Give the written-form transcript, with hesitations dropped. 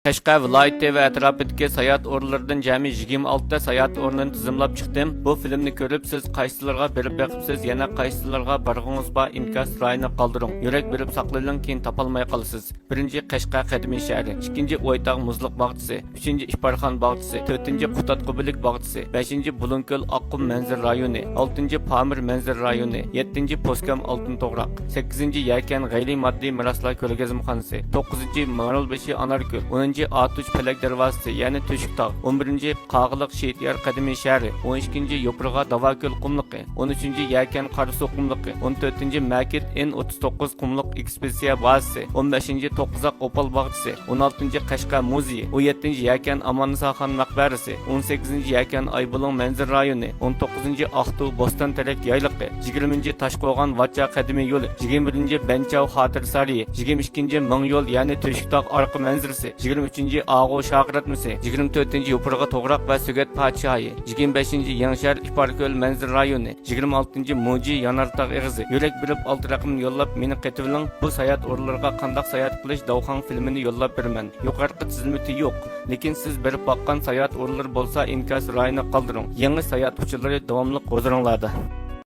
Qashqar viloyati va atrofidagi sayohat o'rinlaridan jami 26 ta sayohat o'rnini tizimlab chiqdim. Bu filmni ko'rib siz qaysilarga berib beqibsiz, yana qaysilarga borg'ingiz bor inkas rayini qoldiring. Yurak berib saqlayling, keyin topolmay qolasiz. Birinchi Qashqar qadimiy shahri, ikkinchi O'ytog' muzliq bog'chisi, uchinchi Ishparxon bog'chisi, to'rtinchi Qutatqubilik bog'chisi, beshinchi Bulunko'l Oqqum manzil rayoni, oltinchi Pamir manzil rayoni, yettinchi Poskam oltin to'g'roq, sakkizinchi Yakan g'ayriy moddiy meroslar ko'rgazmaxonasi, to'qqizinchi Marulbeshi Anarko'l, 10. Atuch Pelak darvozasi, ya'ni To'shukdog', 11. Qog'iliq Shehiyar qadimiy shahri, 12. Yo'pirg'a Davoko'l qumliqi, 13. Yakan Qarasuv qumliqi, 14. Makit N39 qumliq ekspeditsiya bazasi, 15. To'qqizoq Opal bog'chisi, 16. Qashqar muzeyi, 17. Yakan Amonnisoxon maqbarasi, 18. Yakan Aybulung manzil rayoni, 19. Aqtu Boston Terak yayliqi, 20. Toshqo'g'on Vacha qadimiy yo'li, 21. Benchov xotir sariyi, 22. Ming yo'l ya'ni To'shukdog' orqa manzilasi, 23. Ağu Şaqiratmisi, 24. Yo'pirg'a To'g'roq va Sugat Podshoyi, 25. Yanshar Ishparko'l manzil rayoni, 26. Muji Yanartog' eg'izi. Yurak berib 6 raqamni yo'llab meni qetiviling. Bu sayohat o'rinlariga qanday sayohat qilish Davxon filmini yo'llab beraman. Yuqorqi tizimoti yo'q, lekin siz berib boqqan sayohat o'rinlari bo'lsa inkas rayini qoldiring. Yangi sayohat uchurlari davomli huzuringlarda.